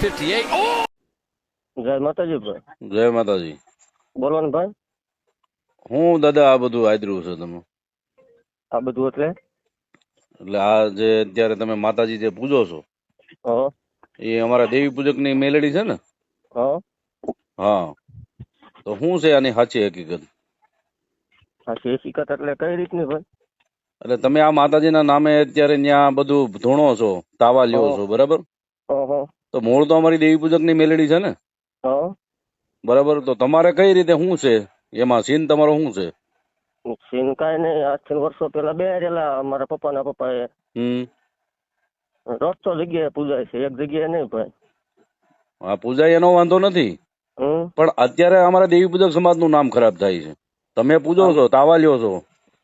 58. Oh! જય માતાજી ભાઈ. જય માતાજી. બોલો ને ભાઈ. હું દાદા આ બધું આદર્યું છે તમે? આ બધું એટલે આ જે અત્યારે તમે માતાજી જે પૂજો છો હા એ અમારા દેવી પૂજક ની મેલેડી છે ને? હા હા, તો શું છે આની સાચી હકીકત? સાચી હકીકત એટલે કઈ રીતની ભાઈ? એટલે તમે આ માતાજીના નામે અત્યારે ત્યાં બધું ધૂણો છો, તાવા લ્યો છો, બરાબર? હા તો મૂળ તો અમારી દેવી પૂજક ની મેલેડી છે ને, હા. બરાબર? તો તમારે કઈ રીતે શું છે એમાં? સીન તમારો શું છે? સીન કાંઈ નહીં, આજથી વર્ષો પેલા બે રેલા અમારા પપ્પાના પપ્પાએ રોજ જગ્યાએ પૂજાય છે, એક જગ્યાએ નહીં ભાઈ. આ પૂજા એનો વાંધો નથી, પણ અત્યારે અમારા દેવી પૂજક સમાજ નું નામ ખરાબ થાય છે. તમે પૂજો છો, તાવા લ્યો છો,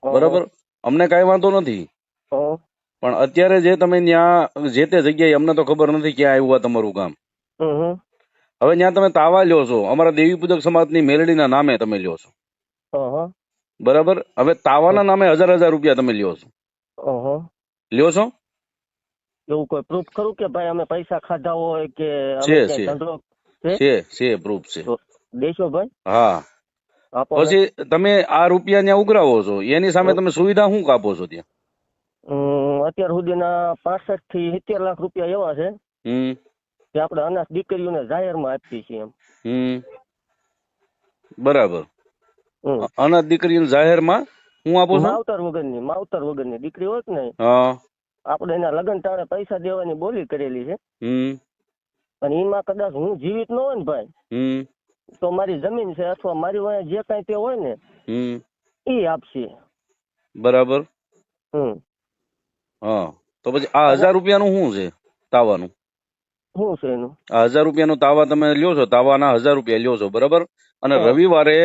બરાબર, અમને કઈ વાંધો નથી, પણ અત્યારે જે તમે ત્યાં જે તે જગ્યાએ, અમને તો ખબર નથી ક્યાં આવ્યું તમારું કામ. હવે ત્યાં તમે તાવા લ્યો છો, અમારા દેવી પૂજક સમાજની મેલડીના નામે તમે લ્યો છો, બરાબર? હવે તાવાના નામે 1000 રૂપિયા તમે લ્યો છો, લ્યો છો? એવું કોઈ પ્રૂફ ખરું કે ભાઈ અમે પૈસા ખાધા હોય કે છે પ્રૂફ છે. દેશો ભાઈ. હા, પછી તમે આ રૂપિયા ત્યાં ઉઘરાવો છો, એની સામે તમે સુવિધા શું કાપો છો ત્યાં? અત્યાર સુધીના 65 થી 70 લાખ રૂપિયા એવા છે કે આપણે અનાથ દીકરીઓને જાહેરમાં આપીએ છીએ એમ. બરાબર. અનાથ દીકરીઓને જાહેરમાં હું આપો છો? માવતર વગરની દીકરી હોય ને, આપણે એના લગ્ન ટાણે પૈસા દેવાની બોલી કરેલી છે, અને એમાં કદાચ હું જીવિત ન હોય ને ભાઈ, તો મારી જમીન છે અથવા મારી વાંહે જે કઈ તે હોય ને એ આપશે. બરાબર. હા, તો પછી આ 1000 રૂપિયાનું શું છે તાવાનું? શું છે એનું? આ 1000 રૂપિયાનું તાવા તમે લ્યો છો, તાવાના 1000 રૂપિયા લ્યો છો, બરાબર? અને રવિવારે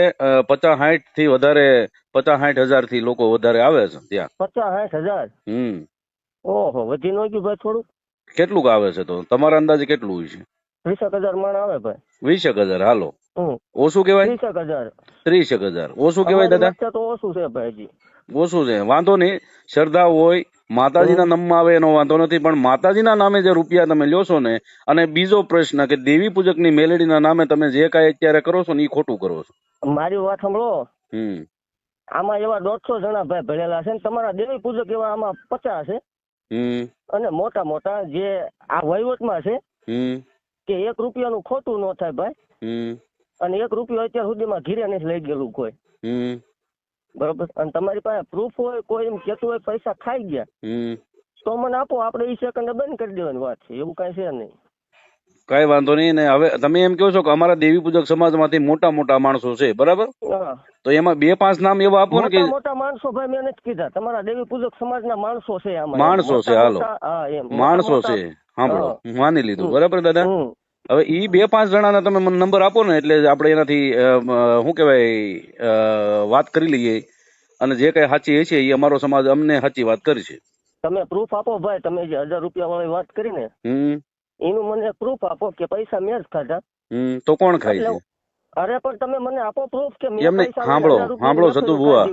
50-60 થી વધારે, 50-60 હજાર થી લોકો વધારે આવે છે ત્યાં. 50-60 હજાર? ઓહો, વધી ન ગયું ભાઈ થોડું? કેટલું આવે છે તો તમારા અંદાજે કેટલું હોય છે? 20,000 માણ આવે ભાઈ. 20,000? હાલો, ઓછું કેવાય? 30,000. 30,000 ઓછું કેવાય દાદા? તો ઓછું છે ભાઈ, હજી ઓછું છે. વાંધો નહીં, શ્રદ્ધા હોય, માતાજીના નામમાં આવે એનો વાંધો નથી, પણ માતાજીના નામે જે રૂપિયા તમે લ્યો છો ને, અને બીજો પ્રશ્ન કે દેવી પૂજકની મેલેડીના નામે તમે જે કાંઈ અત્યારે કરો છો ને એ ખોટું કરો છો. મારી વાત સાંભળો. આમાં એવા 150 જણા ભાઈ ભરેલા છે ને, તમારા દેવી પૂજક એવા આમાં 50 છે, અને મોટા મોટા જે આ વહીવટમાં છે કે 1 રૂપિયાનું ખોટું ન થાય ભાઈ, અને 1 રૂપિયો અત્યાર સુધીમાં ઘીરે નથી લઈ ગયેલું કોઈ, બરોબર? અને તમારી પાસે પ્રૂફ હોય, કોઈ એમ કેતું હોય પૈસા ખાઈ ગયા, તો મને આપો, આપણે એ સેકન્ડ બંધ કરી દેવાની વાત છે, એવું કઈ છે નહીં. કઈ વાંધો નહીં. ને હવે તમે એમ કહો છો કે અમારા દેવી પૂજક સમાજમાંથી મોટા મોટા માણસો છે, બરાબર? તો એમાં 2-5 નામ એવા આપો ને કે મોટા માણસો. ભાઈ મેં નથી કીધા, તમારા દેવી પૂજક સમાજના માણસો છે આમાં. માણસો છે, હાલો, માણસો છે, સાંભળો, હું માની લીધું, બરાબર દાદા? હવે ઈ 2-5 જણાના તમે મને નંબર આપો ને, એટલે આપણે એનાથી શું કેવાય વાત કરી લઈએ, અને જે કઈ સાચી છે એ અમારો સમાજ અમને સાચી વાત કરી છે. તમે પ્રૂફ આપો ભાઈ, તમે જે 1000 રૂપિયા વાળી વાત કરી ને એનું મને પ્રૂફ આપો કે પૈસા મેં જ ખાધા. તો કોણ ખાય છે? અરે પણ તમે મને આપો પ્રૂફ કે એમને સાંભળો સતુ ભુવા,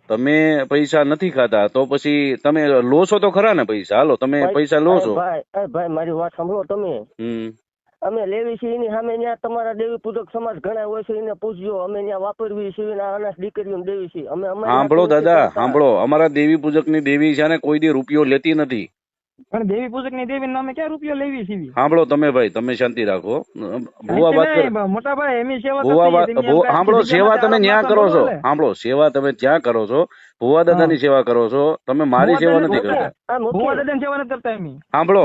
તમે પૈસા નથી ખાતા તો પછી તમે લો છો તો ખરા ને પૈસા? હાલો, તમે પૈસા લો છો. ભાઈ મારી વાત સાંભળો તમે. અમે લેવી છીએ એની સામે ત્યાં તમારા દેવી પૂજક સમાજ ઘણા હોય છે, એને પૂછજો. અમે ત્યાં વાપરવી છીએ, અનાથ દીકરીઓને દેવી છીએ અમે. સાંભળો દાદા, સાંભળો, અમારા દેવી પૂજક ની દેવી છે ને કોઈ દી રૂપિયો લેતી નથી. પણ દેવી પૂજક ની દેવી નામે ક્યાં રૂપિયો લેવી છે? સાંભળો તમે ભાઈ, તમે શાંતિ રાખો. ભુવા વાત કરે, મોટા ભાઈ એમની સેવા સાંભળો, સેવા તમે ત્યાં કરો છો, સાંભળો, સેવા તમે ત્યાં કરો છો, ભુવા દાદા ની સેવા કરો છો તમે, મારી સેવા નથી કરતા. ભુવા દાદા ની સેવા નથી કરતા એમ. સાંભળો,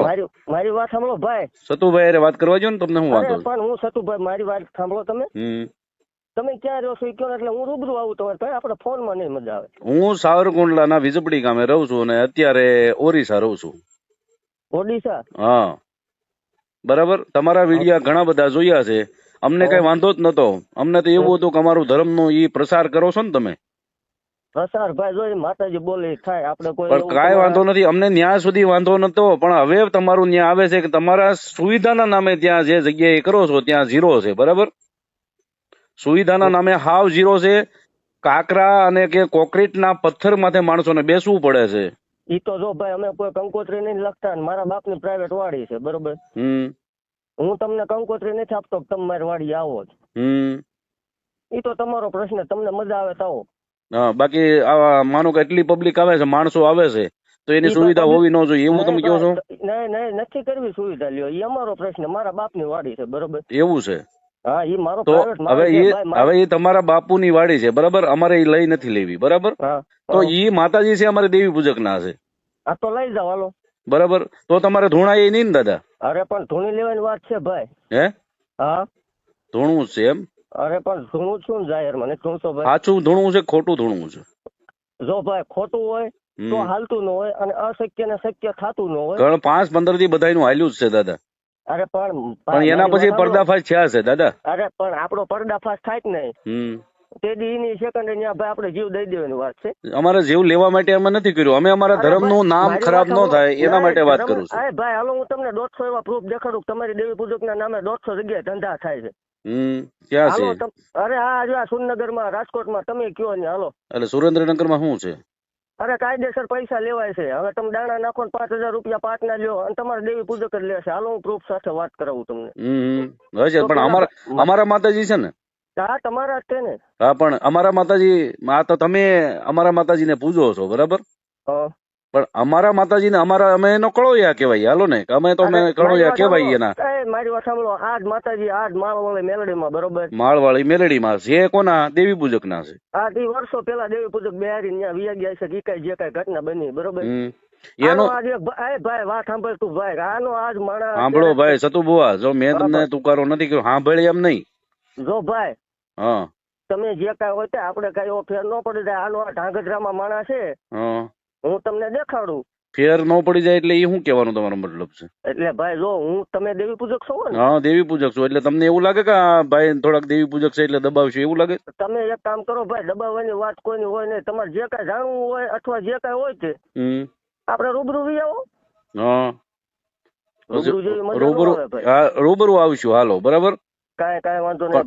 મારી વાત સાંભળો ભાઈ. સતુભાઈ અરે વાત કરવા જો ને, તમને હું વાંધો? પણ હું સતુભાઈ, મારી વાત સાંભળો તમે. તમે ક્યાં રહો છો કયો એટલે હું રૂબરૂ આવું તમારે ભાઈ, આપણે ફોન માં નહીં મજા આવે. હું સાવરકુંડલાના વિઝપડી ગામે રહું છું અને અત્યારે ઓરિસ્સા રહું છું. ઓડિશા? હા, બરાબર. તમારા વિડિયા ઘણા બધા જોયા છે, અમને કઈ વાંધો જ નતો. અમને તો એવું હતું કે અમારું ધર્મ નો ઈ પ્રસાર કરો છો ને તમે. પ્રસાર ભાઈ જોઈ માતાજી બોલે થાય, આપણે કોઈ પણ કાંઈ વાંધો નથી, અમને ન્યા સુધી વાંધો નતો, પણ હવે તમારું ન્યા આવે છે કે તમારા સુવિધાના નામે ત્યાં જે જગ્યાએ કરો છો ત્યાં 0 છે, બરાબર? સુવિધાના નામે હાવ 0 છે. કાકરા અને કે કોન્ક્રીટ ના પથ્થર માથે માણસોને બેસવું પડે છે. ઈ તો જો ભાઈ અમે કોઈ કંકોત્રી નહીં લખતા, મારા બાપ ની પ્રાઇવેટ વાડી છે, બરોબર? હું તમને કંકોત્રી નથી આપતો કે તમે મારી વાડી આવો જ. એ તો તમારો પ્રશ્ન, તમને મજા આવે તો આવો. હા, બાકી આવા માનો કે એટલી પબ્લિક આવે છે, માણસો આવે છે, તો એની સુવિધા હોવી ન જોઈએ એવું તમે કહો છો? નહીં, નથી કરવી સુવિધા લ્યો, એ અમારો પ્રશ્ન. મારા બાપની વાડી છે, બરોબર? એવું છે. હા, એ મારો તો પ્રાઇવેટ. હવે એ તમારા બાપુની વાડી છે, બરાબર? અમારે એ લઈ નથી લેવી, બરાબર? તો ઈ માતાજી છે, અમારે દેવી પૂજક ના છે. હા, તો લઈ જાવ હાલો. બરાબર, તો તમારે ધૂણા એ નહીં ને દાદા? અરે પણ ધૂણી લેવાની વાત છે ભાઈ. હે? હા, ધૂણું છે એમ? અરે પણ ધૂણું છું ને જાહેર મને ધૂણતો ભાઈ. સાચું ધૂણું છે, ખોટું ધૂણું છે? જો ભાઈ ખોટું હોય તો હાલતું ન હોય, અને અશક્ય ને શક્ય થતું ન હોય. કારણ 5-15 થી બધાનું હાલ્યું જ છે દાદા. અરે પણ એના પછી પર્દાફાશ થયા છે દાદા. અરે પણ આપણો પર્દાફાશ થાય જ નહીં. તે દી સેકન્ડ ત્યાં ભાઈ આપણે જીવ દઈ દેવાની વાત છે. અમારે જીવ લેવા માટે અમે નથી કર્યું, અમે અમારા ધર્મનું નામ ખરાબ ન થાય એના માટે વાત કરું છું. ભાઈ હાલો, હું તમને 150 એવા પ્રૂફ દેખાડું તમારી દેવી પૂજક ના નામે 200 જગ્યાએ ધંધા થાય છે. ક્યાં છે? અરે આ સુરનગર માં, રાજકોટ માં, તમે કયો ને હાલો. એટલે સુરેન્દ્રનગર માં શું છે? અરે કાયદેસર પૈસા લેવાય છે. હવે તમે દાણા નાખો ને 5000 રૂપિયા પાટ ના લ્યો અને તમારે દેવી પૂજક જ લેશે. હાલો, હું પ્રૂફ સાથે વાત કરાવું તમને. પણ અમારા માતાજી છે ને? હા, તમારા જ છે ને. હા, પણ અમારા માતાજી, તો તમે અમારા માતાજીને પૂજો છો, બરાબર? પણ અમારા માતાજીને અમે એનો કળોયા કહેવાય. હાલો ને, અમે તો કળોયા કહેવાય એના. મારી વાત સાંભળો, આજ માતાજી આજ માળવાળી મેલડીમાં, બરોબર? માળવાળી મેલડીમાં છે. કોના? દેવી પૂજક ના છે. આ વર્ષો પેલા દેવી પૂજક બિહારી ત્યાં વિયા ગયા છે. કઈ જે કઈ ઘટના બની, બરોબર? એનો ભાઈ વાત સાંભળ તું ભાઈ. આનો આજ માણસ સાંભળો ભાઈ સતુભુઆ, જો મેં તમને તુકારો નથી કર્યો, સાંભળે એમ નહીં. જો ભાઈ, હા, તમે જે કઈ હોય તે આપડે કઈ એવો ફેર ન પડી જાય. આનો આ ઢાંગધ્રામાં માણસ છે, હું તમને દેખાડું. ફેર ન પડી જાય એટલે એ શું કહેવાનો તમારો મતલબ છે? એટલે ભાઈ જો તમે દેવી પૂજક છો ને? હા, દેવી પૂજક છો. એટલે તમને એવું લાગે કે ભાઈ થોડાક દેવી પૂજક છે એટલે દબાવશે એવું લાગે? તમે એક કામ કરો ભાઈ, દબાવવાની વાત કોઈની હોય નહીં. તમારે જે કઈ જાણવું હોય અથવા જે કઈ હોય તે આપડે રૂબરૂ વી આવો. હા, રૂબરૂ આવશું. હાલો, બરાબર, કઈ વાંધો નહીં.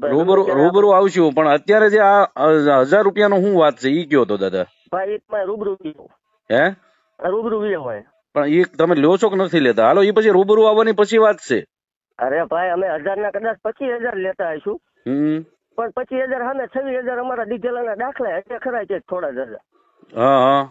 રૂબરૂ આવશું. પણ અત્યારે જે આ 1000 રૂપિયાનો શું વાત છે ઈ કયો તો દાદા? ભાઈ રૂબરૂ હે? રૂબરૂ હોય. પણ એ તમે લ્યો છો કે નથી લેતા? હાલો, એ પછી રૂબરૂ આવવાની પછી વાત છે. અરે ભાઈ, અમે 1000 ના કદાચ 25000 લેતા આવીશું. પણ 25000 સામે 26000 અમારા ડીઝલના દાખલા એટલે ખરા છે થોડા જ. હા,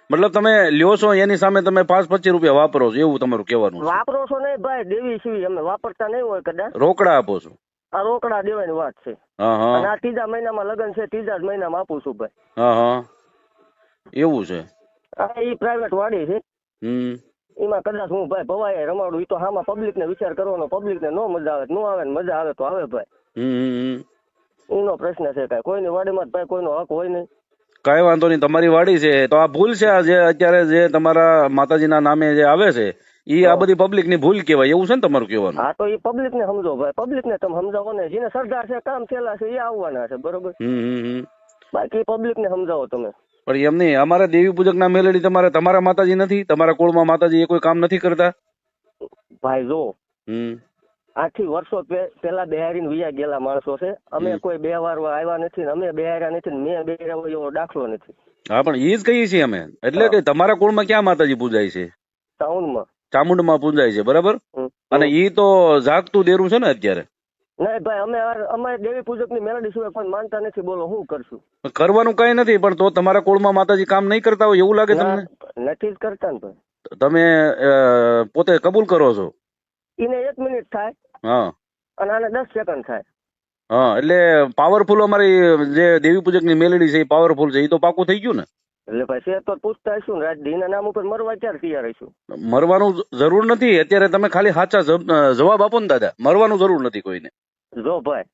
મતલબ તમે લ્યો છો એની સામે તમે 5-25 રૂપિયા વાપરો છો એવું તમારું કહેવાનું? વાપરો છો નહીં ભાઈ, દેવી સીવી અમે વાપરતા નહીં હોય કદાચ. રોકડા આપો છો? આ રોકડા દેવાની વાત છે. અને આ 3જા મહિનામાં લગ્ન છે, 3જા મહિનામાં આપું છું ભાઈ. હા, એવું છે. એ પ્રાઇવેટ વાડી છે. એમાં કદાચ હું ભાઈ ભવાય રમાડું. એ તો હામાં પબ્લિક ને વિચાર કરવાનો. પબ્લિક ને નો મજા આવે નો આવે, મજા આવે તો આવે ભાઈ. એનો પ્રશ્ન છે. કઈ કોઈની વાડીમાં ભાઈ કોઈનો હક હોય નહીં. કઈ વાંધો નહીં, તમારી વાડી છે તો આ ભૂલ છે. જે અત્યારે જે તમારા માતાજીના નામે જે આવે છે એ આ બધી પબ્લિક ની ભૂલ કેવાય એવું છે ને તમારું કહેવાનું? હા, તો એ પબ્લિક ને સમજો ભાઈ. પબ્લિક ને તમે સમજાવો ને. જેને સરદાર છે, કામ થયેલા છે એ આવવાના છે, બરોબર? બાકી પબ્લિક ને સમજાવો તમે. પણ એમ નહીં, અમારા દેવી પૂજક ના મેલડી તમારા માતાજી નથી? તમારા કુળમાં માતાજી એ કોઈ કામ નથી કરતા? ભાઈ જો, 8 વર્ષો પેલા બિહારીને વિયા ગયેલા માણસો છે. અમે કોઈ 2 વાર આવ્યા નથી, અમે બિહાર્યા નથી, મેં બિહાર્યા એવો દાખલો નથી. હા, પણ એ જ કહીએ છીએ અમે. એટલે કે તમારા કુળમાં ક્યાં માતાજી પૂજાય છે? ચામુંડમાં પૂજાય છે, બરાબર? અને ઈ તો જાગતું દેરું છે ને અત્યારે. નહીં ભાઈ, અમે દેવી પૂજક ની મેલડી સિવાય કોઈ માનતા નથી. બોલો શું કરશું? કરવાનું કઈ નથી, પણ તો તમારા કુળમાં માતાજી કામ નહીં કરતા હોય એવું લાગે તમને? નથી જ કરતા ને ભાઈ. તમે પોતે કબૂલ કરો છો? એને 1 મિનિટ થાય. હા, અને આને 10 સેકન્ડ થાય. હા, એટલે પાવરફુલ અમારી જે દેવી પૂજક ની મેલડી છે એ પાવરફુલ છે, એ તો પાકું થઈ ગયું ને? એટલે ભાઈ છે તો પૂછતા હશું ને રાજદી ના નામ ઉપર મરવા ક્યારે તૈયાર હશું? મરવાનું જરૂર નથી. અત્યારે તમે ખાલી સાચા જવાબ આપો ને દાદા. મરવાનું જરૂર નથી કોઈને. જો ભાઈ,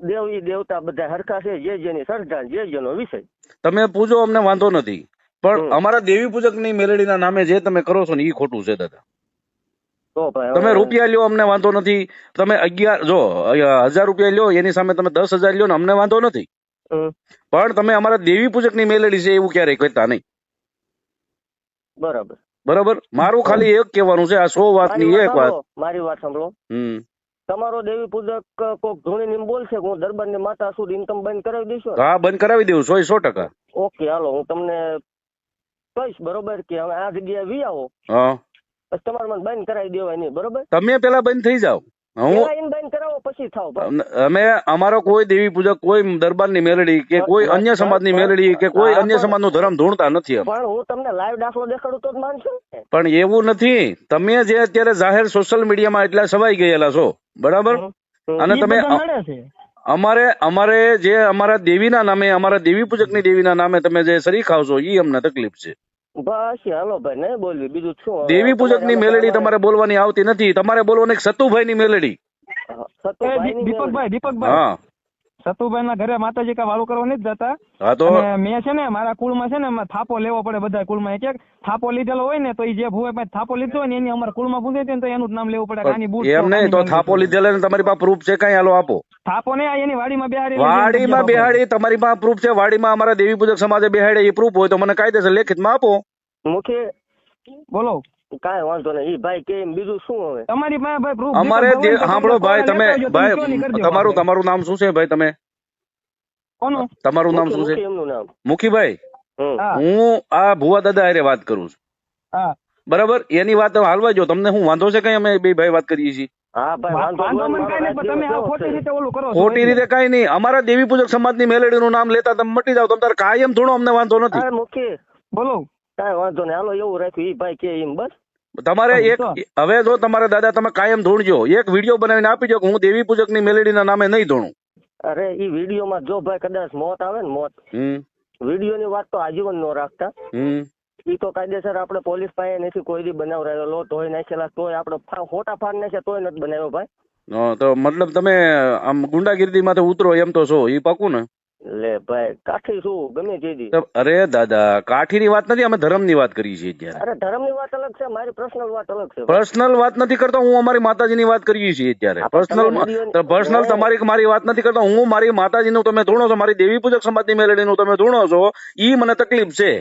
દેવી દેવતા બધા હરખા છે. જે જેની શ્રદ્ધા, જે જેનો વિષય. તમે પૂજો, અમને વાંધો નથી. પણ અમારા દેવી પૂજક ની મેલડી ના નામે જે તમે કરો છો ને એ ખોટું છે દાદા. તમે રૂપિયા લ્યો, અમને વાંધો નથી. તમે 1000 રૂપિયા લ્યો, એની સામે તમે 10,000 લ્યો ને અમને વાંધો નથી. પણ તમે અમારા દેવી પૂજક ની મેલડી છે એવું ક્યારેય કહેતા નહીં. બરાબર. મારું ખાલી એક કહેવાનું છે, આ 100 વાતની એક વાત. મારી વાત સાંભળો. તમારો દેવી પૂજક કોક ધૂણી ની બોલશે હું દરબાર ની માતા છું, ઇન્કમ બંધ કરાવી દઈશું? હા, બંધ કરાવી દઉં 100%. ઓકે, હાલો, હું તમને કહીશ, બરોબર, કે હવે આ જગ્યાએ વી આવો. હા, તમારે મને બંધ કરાવી દેવાય નહીં, બરોબર? તમે પેલા બંધ થઈ જાઓ. પેલા ઇનબાઈન કરાવો પછી થાવ ભાઈ. અમે અમારો કોઈ દેવી પૂજક, કોઈ દરબારની મેલડી કે કોઈ અન્ય સમાજની મેલડી કે કોઈ અન્ય સમાજનો ધર્મ ધૂણતા નથી. પણ હું તમને લાઈવ દાખલો દેખાડું તો જ માનશો ને. પણ એવું નથી. તમે જે અત્યારે જાહેર સોશિયલ મીડિયામાં એટલા સવાઈ ગયેલા છો, બરાબર, અને તમે અમારે જે અમારા દેવીના નામે, અમારા દેવી પૂજકની દેવીના નામે તમે જે શરીક આવશો, એ અમને તકલીફ છે. બસ હાલો ભાઈ, નહીં બોલવી, બીજું શું. દેવી પૂજકની મેલડી તમારે બોલવાની આવતી નથી. તમારે બોલવાની સતુભાઈ ની મેલડી. દીપકભાઈ હા, સતુભાઈ ના ઘરે માતાજી કા વાળું કરવા નથી જતા. હા, તો મેં છે ને મારા કુળમાં છે ને થાપો લેવો પડે બધા કુળમાં. એક થાપો લીધેલો હોય ને તો એ જે ભૂવે પાસે થાપો લીધો હોય ને એની અમારા કુળમાં પૂછે છે ને તો એનું જ નામ લેવું પડે. એમ નહીં તો થાપો લીધેલો ને તમારી પાસે પ્રૂફ છે કઈ? હાલો આપો. થાપો ને એની વાડીમાં બેહાડી, વાડીમાં બેહાડી તમારી પાસે પ્રૂફ છે? વાડીમાં અમારા દેવી પૂજક સમાજે બેહાડે, એ પ્રૂફ હોય તો મને કાયદેસર લેખિતમાં આપો. મુખી બોલો. કાંઈ વાંધો નહીં, ઈ ભાઈ કે બીજું શું હવે તમારી પાસે ભાઈ પ્રૂફ? અમારે સાંભળો ભાઈ, તમે ભાઈ તમારું નામ શું છે ભાઈ? તમે કોનું? તમારું નામ શું છે? એમનું નામ મુખીભાઈ. હું આ ભુવા દાદા હારે વાત કરું છું. હા, બરાબર. એની વાત હાલવા જો, તમને હું વાંધો છે કઈ? અમે બે ભાઈ વાત કરીએ છીએ. હા ભાઈ, ખોટી રીતે કઈ નહીં. અમારા દેવી પૂજક સમાજની મેલેડીનું નામ લેતા તમે મટી જાવ, તમે કાયમ થોડો અમને વાંધો નથી. મુખી બોલો. કાંઈ વાંધો નહીં, હાલો એવું રાખ્યું. ઈ ભાઈ કે એમ બસ. તમારે એક હવે જો તમારા દાદા તમે કાયમ ધોણજો, એક વિડીયો બનાવીને આપી દો કે હું દેવી પૂજકની મેલેડીના નામે નહીં ધોણું. અરે ઈ વિડીયોમાં જો ભાઈ કદાચ મોત આવે ને, મોત, વિડીયોની વાત તો આજીવન નો રાખતા. ઈ તો કાયદેસર આપણે પોલીસ પાસે નથી કોઈ દી બનાવરાયેલો, તોય નાખેલા, તોય આપણે ખોટા ફાડ નાખ્યા તોય નથી બનાવ્યો ભાઈ. તો મતલબ તમે આમ ગુંડાગીરી માંથી ઉતરો એમ તો છો, ઈ પાકું ને? લે ભાઈ, કાઠી શું ગમે તે. અરે દાદા, કાઠી ની વાત નથી, અમે ધર્મ ની વાત કરીએ છીએ અત્યારે. અરે ધર્મ ની વાત અલગ છે, મારી પર્સનલ વાત અલગ છે. પર્સનલ વાત નથી કરતો હું, અમારી માતાજી ની વાત કરીએ છીએ અત્યારે. પર્સનલ તમારી મારી વાત નથી કરતો હું. મારી માતાજી નું તમે ધૂણો છો, મારી દેવી પૂજક સમાજની મેલેડી નું તમે ધૂણો છો, ઈ મને તકલીફ છે.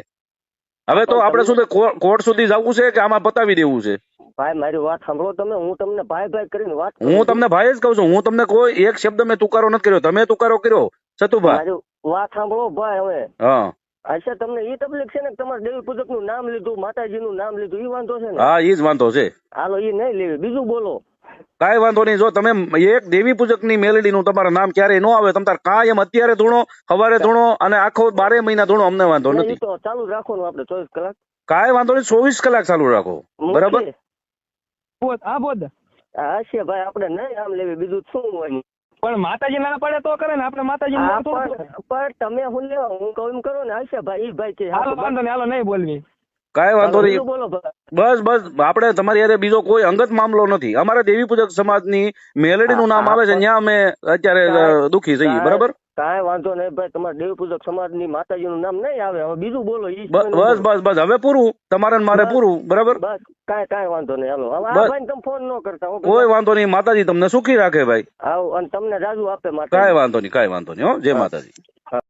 હવે તો આપણે શું કોર્ટ સુધી જવું છે કે આમાં પતાવી દેવું છે? ભાઈ મારી વાત સાંભળો તમે, હું તમને ભાઈ ભાઈ કરીને વાત, હું તમને ભાઈ જ કહું છું. હું તમને કોઈ એક શબ્દ મેં તુકારો નથી કર્યો, તમે તુકારો કર્યો. સતુભાઈ મારી વાત સાંભળો ભાઈ. હવે હા, અચ્છા, તમને ઈ તકલીફ છે ને, તમારે દેવી પૂજક નું નામ લીધું, માતાજી નું નામ લીધું, ઈ વાંધો છે ને? હા, ઈ જ વાંધો છે. હાલો, ઈ નહીં લેવી, બીજું બોલો. કાંઈ વાંધો નહીં. જો તમે એક દેવી પૂજક ની મેલેડી નું તમારા નામ ક્યારેય ન આવે, તમે કાયમ અત્યારે ધૂણો, સવારે ધૂણો અને આખો 12 મહિના ધૂણો, અમને વાંધો નથી. તો ચાલુ રાખવાનું આપણે 24 કલાક. કાંઈ વાંધો નહીં, 24 કલાક ચાલુ રાખો. બરાબર. હા છે ભાઈ, આપણે નહીં આમ લેવી, બીજું શું હોય. પણ માતાજી ના પડે તો કરે ને, આપણે માતાજી પણ તમે હું લેવા, હું કહું કરો ને. હશે ભાઈ, ઈ ભાઈ કે હાલો વાંધો નહીં, હાલો નહીં બોલવી. કાંઈ વાંધો નહીં, બોલો. બસ આપણે તમારી યારે બીજો કોઈ અંગત મામલો નથી. અમારા દેવી પૂજક સમાજની મેલેડી નું નામ આવે છે, ત્યાં અમે અત્યારે દુખી થઈએ. બરાબર. કાંઈ વાંધો નહીં ભાઈ, તમારા દેવી પૂજક સમાજની માતાજી નું નામ નહીં આવે. હવે બીજું બોલો. બસ હવે પૂરું, તમારે મારે પૂરું. બરાબર. બસ કાંઈ વાંધો નહીં, હાલો. હવે આ ભાઈ તમે ફોન ન કરતા. કોઈ વાંધો નહીં, માતાજી તમને સુખી રાખે ભાઈ. આવ, અને તમને રાજુ આપે. કાંઈ વાંધો નહીં, હો. જય માતાજી.